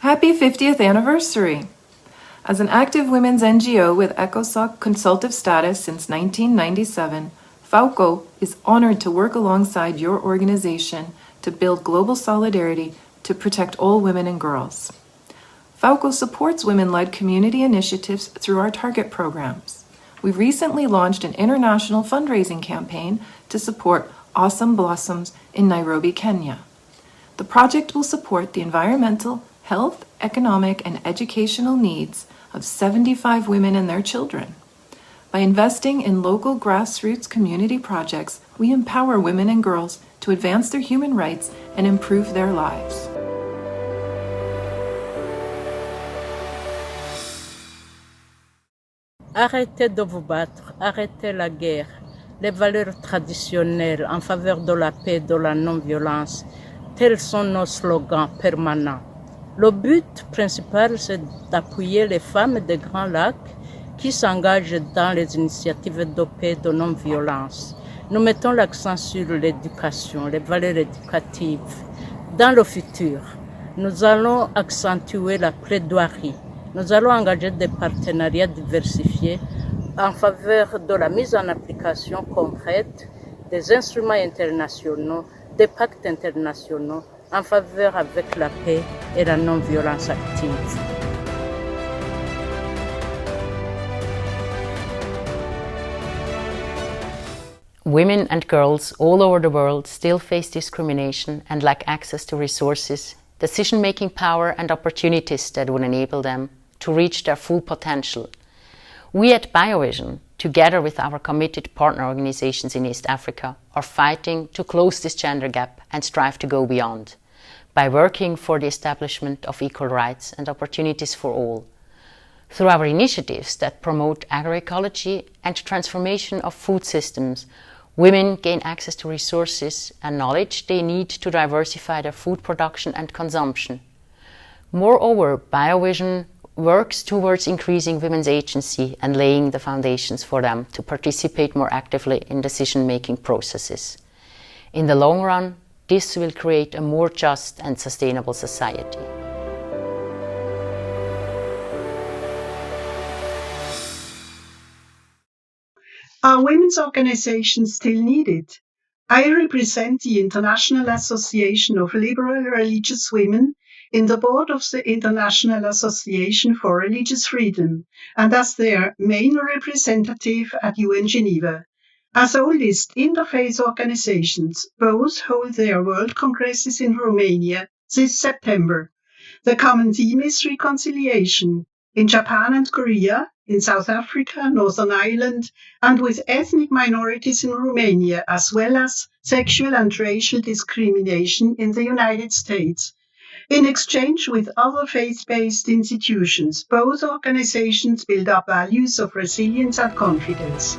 Happy 50th anniversary! As an active women's NGO with ECOSOC consultative status since 1997, FAUCO is honored to work alongside your organization to build global solidarity to protect all women and girls. FAUCO supports women-led community initiatives through our target programs. We recently launched an international fundraising campaign to support Awesome Blossoms in Nairobi, Kenya. The project will support the environmental, health, economic, and educational needs of 75 women and their children. By investing in local grassroots community projects, we empower women and girls to advance their human rights and improve their lives. Arrêtez de vous battre, arrêtez la guerre. Les valeurs traditionnelles en faveur de la paix et de la non-violence, tels sont nos slogans permanents. Le but principal, c'est d'appuyer les femmes des Grands Lacs qui s'engagent dans les initiatives de paix et de non-violence. Nous mettons l'accent sur l'éducation, les valeurs éducatives. Dans le futur, nous allons accentuer la plaidoirie. Nous allons engager des partenariats diversifiés en faveur de la mise en application concrète des instruments internationaux, des pactes internationaux en faveur avec la paix et la non-violence active. Women and girls all over the world still face discrimination and lack access to resources, decision-making power and opportunities that would enable them to reach their full potential. We at BioVision, together with our committed partner organizations in East Africa, are fighting to close this gender gap and strive to go beyond, by working for the establishment of equal rights and opportunities for all. Through our initiatives that promote agroecology and transformation of food systems, women gain access to resources and knowledge they need to diversify their food production and consumption. Moreover, BioVision works towards increasing women's agency and laying the foundations for them to participate more actively in decision-making processes. In the long run, this will create a more just and sustainable society. Are women's organizations still needed? I represent the International Association of Liberal Religious Women in the board of the International Association for Religious Freedom and as their main representative at UN Geneva. As oldest interfaith organizations, both hold their World Congresses in Romania this September. The common theme is reconciliation in Japan and Korea, in South Africa, Northern Ireland, and with ethnic minorities in Romania, as well as sexual and racial discrimination in the United States. In exchange with other faith-based institutions, both organizations build up values of resilience and confidence.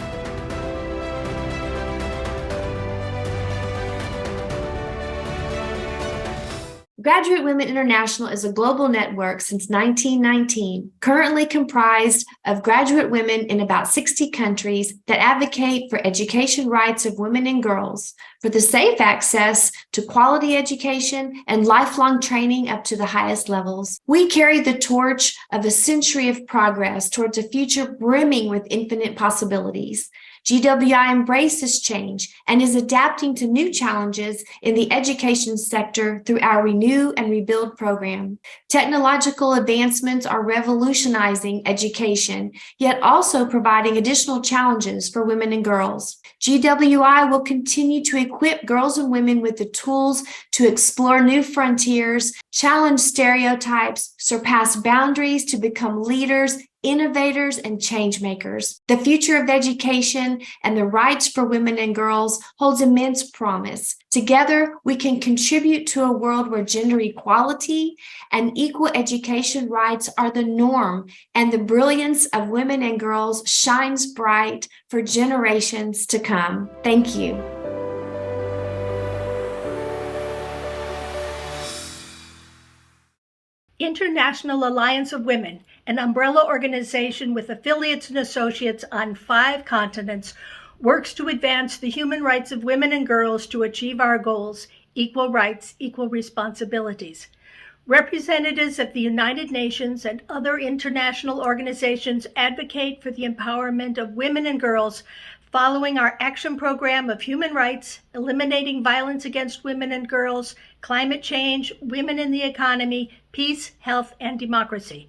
Graduate Women International is a global network since 1919, currently comprised of graduate women in about 60 countries that advocate for education rights of women and girls, for the safe access to quality education and lifelong training up to the highest levels. We carry the torch of a century of progress towards a future brimming with infinite possibilities. GWI embraces change and is adapting to new challenges in the education sector through our Renew and Rebuild program. Technological advancements are revolutionizing education, yet also providing additional challenges for women and girls. GWI will continue to equip girls and women with the tools to explore new frontiers, challenge stereotypes, surpass boundaries to become leaders, innovators, and change makers. The future of education and the rights for women and girls holds immense promise. Together, we can contribute to a world where gender equality and equal education rights are the norm, and the brilliance of women and girls shines bright for generations to come. Thank you. International Alliance of Women, an umbrella organization with affiliates and associates on 5 continents, works to advance the human rights of women and girls to achieve our goals: equal rights, equal responsibilities. Representatives of the United Nations and other international organizations advocate for the empowerment of women and girls following our action program of human rights, eliminating violence against women and girls, climate change, women in the economy, peace, health, and democracy.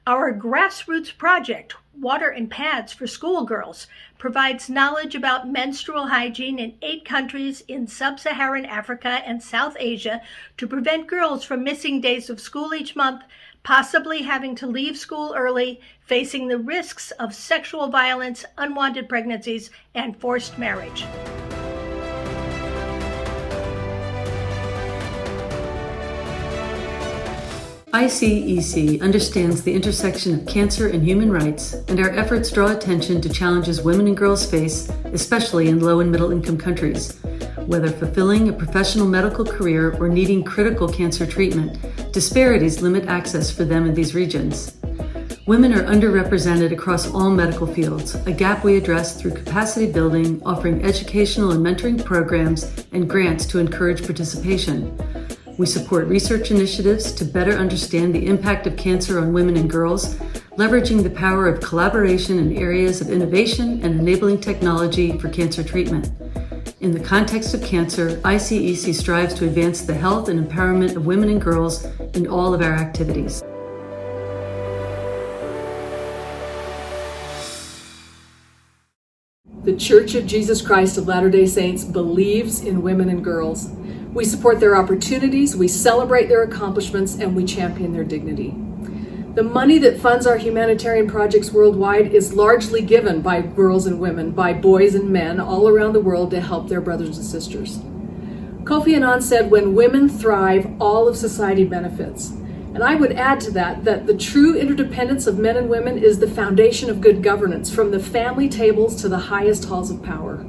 Our grassroots project, Water and Pads for Schoolgirls, provides knowledge about menstrual hygiene in 8 countries in sub-Saharan Africa and South Asia to prevent girls from missing days of school each month, possibly having to leave school early, facing the risks of sexual violence, unwanted pregnancies, and forced marriage. ICEC understands the intersection of cancer and human rights, and our efforts draw attention to challenges women and girls face, especially in low and middle income countries. Whether fulfilling a professional medical career or needing critical cancer treatment, disparities limit access for them in these regions. Women are underrepresented across all medical fields, a gap we address through capacity building, offering educational and mentoring programs and grants to encourage participation. We support research initiatives to better understand the impact of cancer on women and girls, leveraging the power of collaboration in areas of innovation and enabling technology for cancer treatment. In the context of cancer, ICEC strives to advance the health and empowerment of women and girls in all of our activities. The Church of Jesus Christ of Latter-day Saints believes in women and girls. We support their opportunities, we celebrate their accomplishments, and we champion their dignity. The money that funds our humanitarian projects worldwide is largely given by girls and women, by boys and men all around the world to help their brothers and sisters. Kofi Annan said, "When women thrive, all of society benefits." And I would add to that the true interdependence of men and women is the foundation of good governance, from the family tables to the highest halls of power.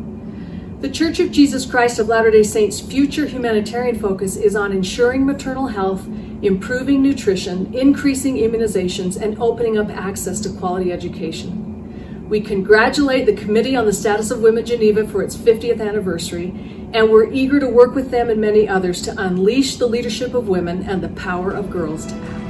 The Church of Jesus Christ of Latter-day Saints' future humanitarian focus is on ensuring maternal health, improving nutrition, increasing immunizations, and opening up access to quality education. We congratulate the Committee on the Status of Women Geneva for its 50th anniversary, and we're eager to work with them and many others to unleash the leadership of women and the power of girls to act.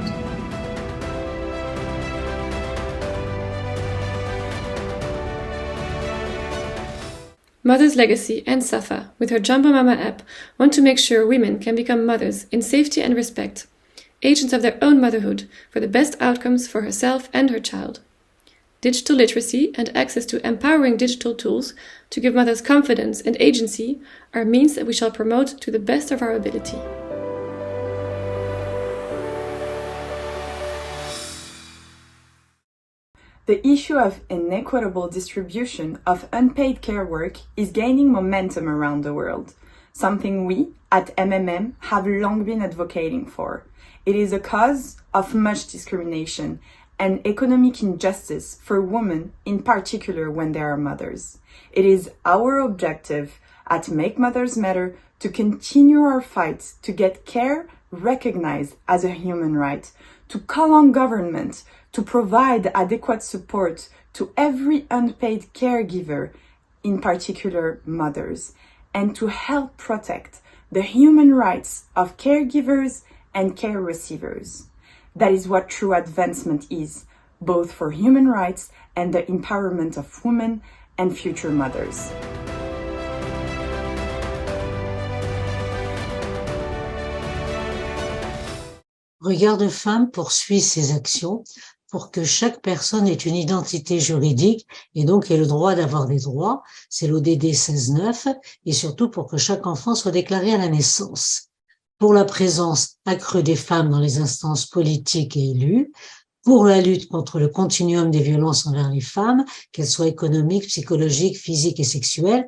Mother's Legacy and Safa, with her Jumbo Mama app, want to make sure women can become mothers in safety and respect, agents of their own motherhood for the best outcomes for herself and her child. Digital literacy and access to empowering digital tools to give mothers confidence and agency are means that we shall promote to the best of our ability. The issue of inequitable distribution of unpaid care work is gaining momentum around the world, something we at MMM have long been advocating for. It is a cause of much discrimination and economic injustice for women, in particular when they are mothers. It is our objective at Make Mothers Matter to continue our fight to get care recognized as a human right, to call on government to provide adequate support to every unpaid caregiver, in particular mothers, and to help protect the human rights of caregivers and care receivers. That is what true advancement is, both for human rights and the empowerment of women and future mothers. Regard de Femmes poursuit ses actions pour que chaque personne ait une identité juridique et donc ait le droit d'avoir des droits. C'est l'ODD 16.9, et surtout pour que chaque enfant soit déclaré à la naissance. Pour la présence accrue des femmes dans les instances politiques et élues, pour la lutte contre le continuum des violences envers les femmes, qu'elles soient économiques, psychologiques, physiques et sexuelles,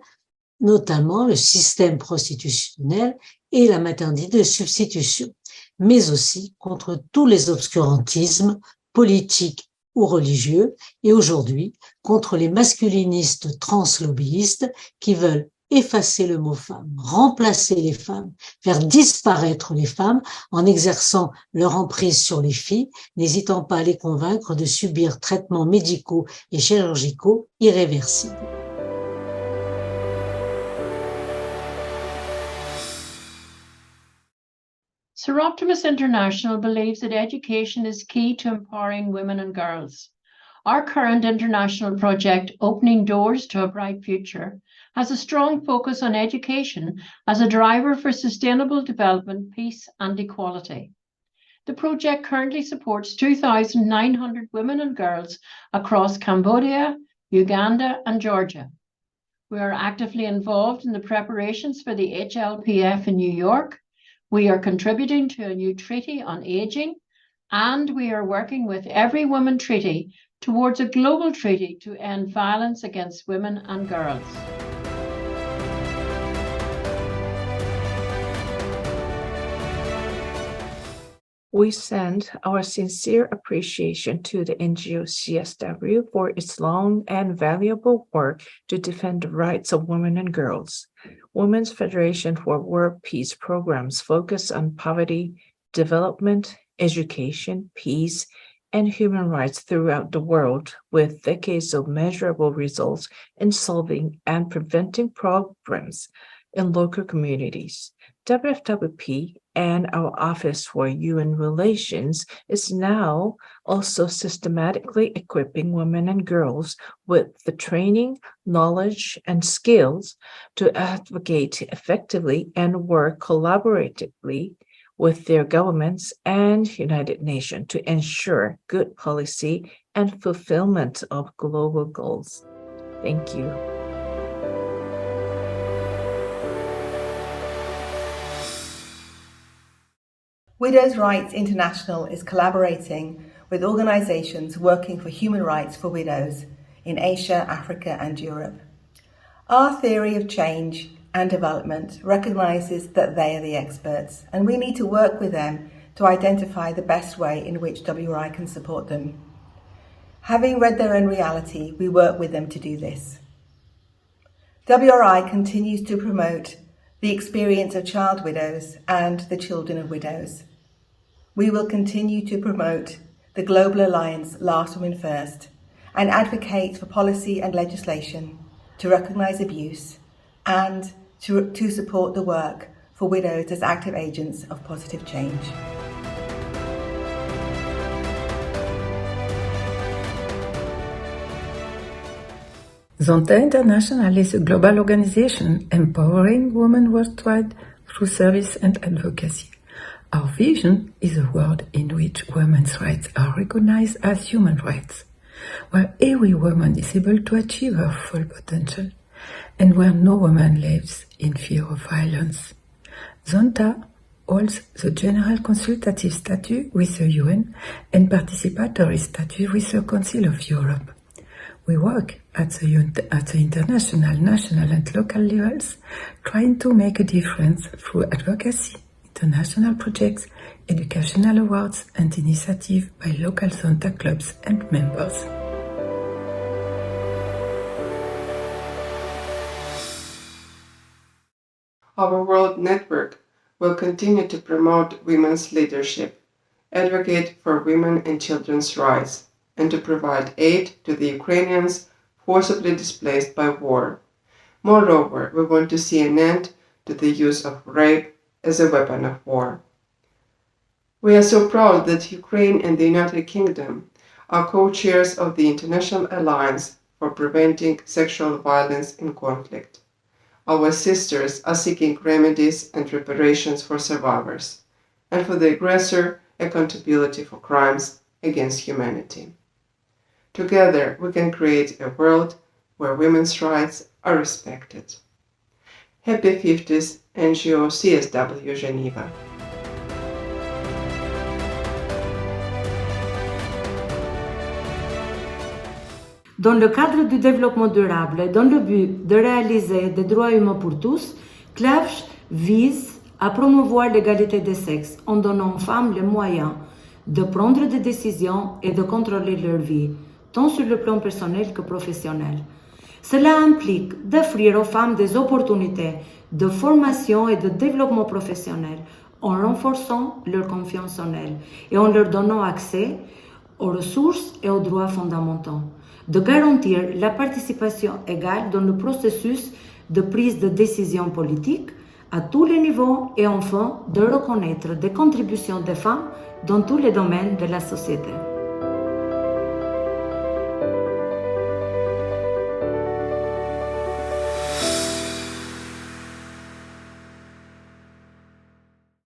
notamment le système prostitutionnel et la maternité de substitution, mais aussi contre tous les obscurantismes politiques ou religieux, et aujourd'hui contre les masculinistes translobbyistes qui veulent effacer le mot femme, remplacer les femmes, faire disparaître les femmes en exerçant leur emprise sur les filles, n'hésitant pas à les convaincre de subir traitements médicaux et chirurgicaux irréversibles. Seroptimus International believes that education is key to empowering women and girls. Our current international project, Opening Doors to a Bright Future, has a strong focus on education as a driver for sustainable development, peace, and equality. The project currently supports 2,900 women and girls across Cambodia, Uganda, and Georgia. We are actively involved in the preparations for the HLPF in New York. We are contributing to a new treaty on aging, and we are working with Every Woman Treaty towards a global treaty to end violence against women and girls. We send our sincere appreciation to the NGO CSW for its long and valuable work to defend the rights of women and girls. Women's Federation for World Peace programs focus on poverty, development, education, peace, and human rights throughout the world, with decades of measurable results in solving and preventing problems in local communities. WFWP and our Office for UN Relations is now also systematically equipping women and girls with the training, knowledge, and skills to advocate effectively and work collaboratively with their governments and United Nations to ensure good policy and fulfillment of global goals. Thank you. Widows' Rights International is collaborating with organisations working for human rights for widows in Asia, Africa and Europe. Our theory of change and development recognises that they are the experts, and we need to work with them to identify the best way in which WRI can support them. Having read their own reality, we work with them to do this. WRI continues to promote the experience of child widows and the children of widows. We will continue to promote the Global Alliance Last Women First and advocate for policy and legislation to recognise abuse and to support the work for widows as active agents of positive change. Zonta International is a global organization empowering women worldwide through service and advocacy. Our vision is a world in which women's rights are recognized as human rights, where every woman is able to achieve her full potential, and where no woman lives in fear of violence. Zonta holds the general consultative statute with the UN and participatory statute with the Council of Europe. We work at the international, national and local levels, trying to make a difference through advocacy, international projects, educational awards and initiatives by local Zonta clubs and members. Our World Network will continue to promote women's leadership, advocate for women and children's rights, and to provide aid to the Ukrainians forcibly displaced by war. Moreover, we want to see an end to the use of rape as a weapon of war. We are so proud that Ukraine and the United Kingdom are co-chairs of the International Alliance for Preventing Sexual Violence in Conflict. Our sisters are seeking remedies and reparations for survivors, and for the aggressor, accountability for crimes against humanity. Together, we can create a world where women's rights are respected. Happy 50th NGO CSW Geneva. Dans le cadre du développement durable et dans le but de réaliser des droits humains pour tous, CLAVJ vise à promouvoir l'égalité des sexes en donnant aux femmes les moyens de prendre des décisions et de contrôler leur vie, tant sur le plan personnel que professionnel. Cela implique d'offrir aux femmes des opportunités de formation et de développement professionnel en renforçant leur confiance en elles et en leur donnant accès aux ressources et aux droits fondamentaux, de garantir la participation égale dans le processus de prise de décision politique à tous les niveaux et enfin de reconnaître des contributions des femmes dans tous les domaines de la société.